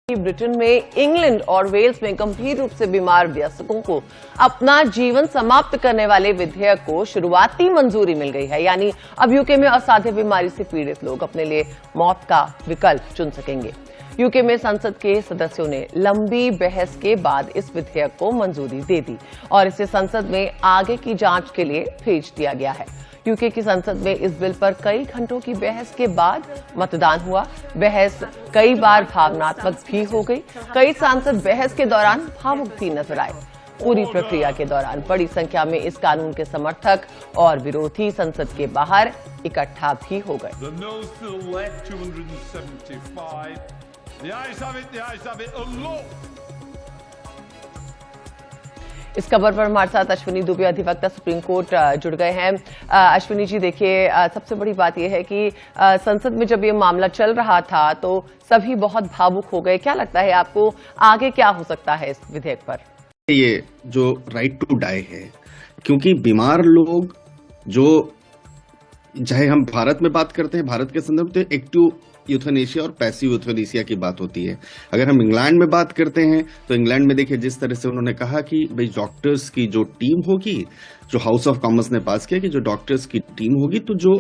Britain में, England और Wales में गंभीर रूप से बीमार वयस्कों को अपना जीवन समाप्त करने वाले विधेयक को शुरुआती मंजूरी मिल गई है। यानी अब यूके में असाध्य बीमारी से पीड़ित लोग अपने लिए मौत का विकल्प चुन सकेंगे। यूके में संसद के सदस्यों ने लंबी बहस के बाद इस विधेयक को मंजूरी दे दी और इसे संसद में आगे की जांच के लिए भेज दिया गया है। यूके की संसद में इस बिल पर कई घंटों की बहस के बाद मतदान हुआ। बहस कई बार भावनात्मक भी हो गई। कई सांसद बहस के दौरान भावुक भी नजर आए। पूरी प्रक्रिया के दौरान बड़ी संख्या में इस कानून के समर्थक और विरोधी संसद के बाहर इकट्ठा भी हो गए। इस खबर पर हमारे साथ अश्विनी दुबे, अधिवक्ता, सुप्रीम कोर्ट जुड़ गए हैं। अश्विनी जी, देखिए, सबसे बड़ी बात यह है कि संसद में जब ये मामला चल रहा था तो सभी बहुत भावुक हो गए। क्या लगता है आपको, आगे क्या हो सकता है इस विधेयक पर? ये जो राइट टू डाई है, क्योंकि बीमार लोग जो, चाहे हम भारत में बात करते हैं, भारत के संदर्भ में एक्टिव यूथेनेशिया और पैसिव यूथेनेशिया की बात होती है। अगर हम इंग्लैंड में बात करते हैं तो इंग्लैंड में देखिए जिस तरह से उन्होंने कहा कि भाई डॉक्टर्स की जो टीम होगी, जो हाउस ऑफ कॉमन्स ने पास किया कि जो डॉक्टर्स की टीम होगी, तो जो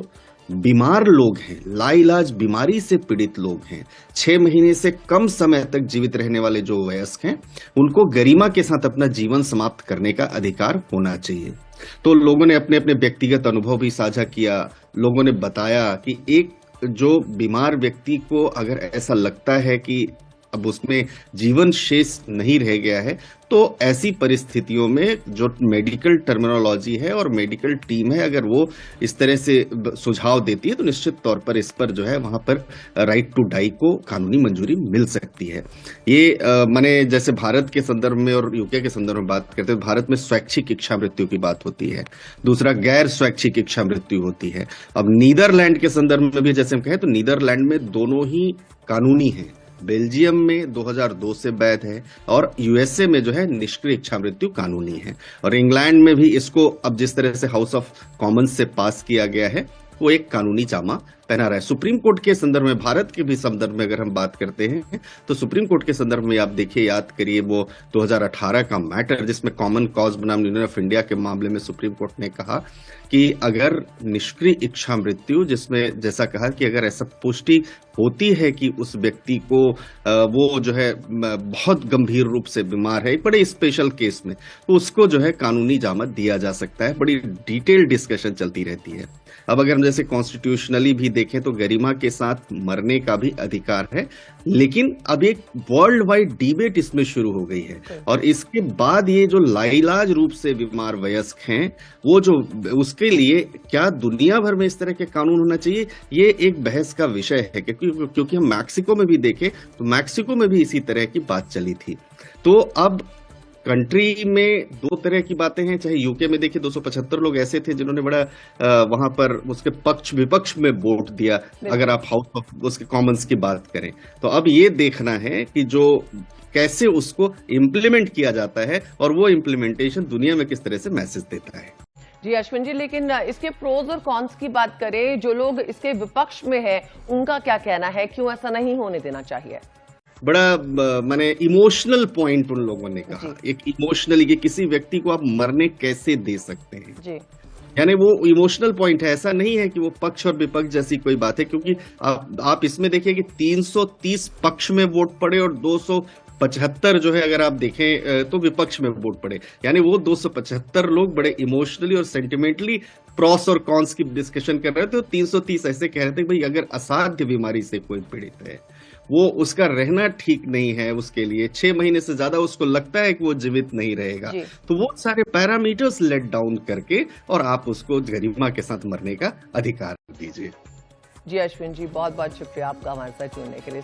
बीमार लोग हैं, लाइलाज बीमारी से पीड़ित लोग हैं, 6 महीने से कम समय तक जीवित रहने वाले जो वयस्क हैं, उनको गरिमा के साथ अपना जीवन समाप्त करने का अधिकार होना चाहिए। तो लोगों ने अपने अपने व्यक्तिगत अनुभव भी साझा किया। लोगों ने बताया कि एक जो बीमार व्यक्ति को अगर ऐसा लगता है कि अब उसमें जीवन शेष नहीं रह गया है, तो ऐसी परिस्थितियों में जो मेडिकल टर्मिनोलॉजी है और मेडिकल टीम है, अगर वो इस तरह से सुझाव देती है तो निश्चित तौर पर इस पर जो है वहां पर राइट टू डाई को कानूनी मंजूरी मिल सकती है। ये माने जैसे भारत के संदर्भ में और यूके के संदर्भ में बात करते हैं, भारत में स्वैच्छिक इच्छा मृत्यु की बात होती है, दूसरा गैर स्वैच्छिक इच्छा मृत्यु होती है। अब नीदरलैंड के संदर्भ में भी जैसे हम कहें तो नीदरलैंड में दोनों ही कानूनी है। बेल्जियम में 2002 से वैध है और यूएसए में जो है निष्क्रिय इच्छा मृत्यु कानूनी है। और इंग्लैंड में भी इसको अब जिस तरह से हाउस ऑफ कॉमन्स से पास किया गया है, वो एक कानूनी जामा पहना रहा है। सुप्रीम कोर्ट के संदर्भ में, भारत के भी संदर्भ में अगर हम बात करते हैं तो सुप्रीम कोर्ट के संदर्भ में आप देखिए, याद करिए वो 2018 का मैटर जिसमें कॉमन कॉज बनाम यूनियन ऑफ इंडिया के मामले में सुप्रीम कोर्ट ने कहा कि अगर निष्क्रिय इच्छा मृत्यु, जिसमें जैसा कहा कि अगर ऐसा पुष्टि होती है कि उस व्यक्ति को वो जो है बहुत गंभीर रूप से बीमार है, एक बड़े स्पेशल केस में, तो उसको जो है कानूनी जामत दिया जा सकता है। बड़ी डिटेल डिस्कशन चलती रहती है। अब अगर हम जैसे कॉन्स्टिट्यूशनली भी देखें तो गरिमा के साथ मरने का भी अधिकार है, लेकिन अब एक वर्ल्ड वाइड डिबेट इसमें शुरू हो गई है। और इसके बाद ये जो लाइलाज रूप से बीमार वयस्क हैं, वो जो उसके लिए क्या दुनिया भर में इस तरह के कानून होना चाहिए, ये एक बहस का विषय है। क्योंकि हम मैक्सिको में भी देखें तो मैक्सिको में भी इसी तरह की बात चली थी। तो अब कंट्री में दो तरह की बातें हैं। चाहे यूके में देखिए 275 लोग ऐसे थे जिन्होंने बड़ा वहां पर उसके पक्ष विपक्ष में वोट दिया, अगर आप हाउस ऑफ उसके कॉमन्स की बात करें। तो अब ये देखना है कि जो कैसे उसको इम्प्लीमेंट किया जाता है और वो इम्प्लीमेंटेशन दुनिया में किस तरह से मैसेज देता है। जी अश्विन जी, लेकिन इसके प्रोज और कॉन्स की बात करें, जो लोग इसके विपक्ष में है उनका क्या कहना है, क्यों ऐसा नहीं होने देना चाहिए? बड़ा माने इमोशनल पॉइंट उन लोगों ने कहा, एक इमोशनली कि किसी व्यक्ति को आप मरने कैसे दे सकते हैं जी। यानी वो इमोशनल पॉइंट है, ऐसा नहीं है कि वो पक्ष और विपक्ष जैसी कोई बात है। क्योंकि आप इसमें देखिए कि 330 पक्ष में वोट पड़े और 275 जो है अगर आप देखें तो विपक्ष में वोट पड़े। यानी वो 275 लोग बड़े इमोशनली और सेंटिमेंटली प्रॉस और कॉन्स की डिस्कशन कर रहे थे। 330 ऐसे कह रहे थे भाई अगर असाध्य बीमारी से कोई पीड़ित है, वो उसका रहना ठीक नहीं है, उसके लिए 6 महीने से ज्यादा उसको लगता है कि वो जीवित नहीं रहेगा, तो वो सारे पैरामीटर्स लेट डाउन करके और आप उसको गरिमा के साथ मरने का अधिकार दीजिए। जी अश्विन जी, बहुत बहुत शुक्रिया आपका हमारे साथ जुड़ने के लिए।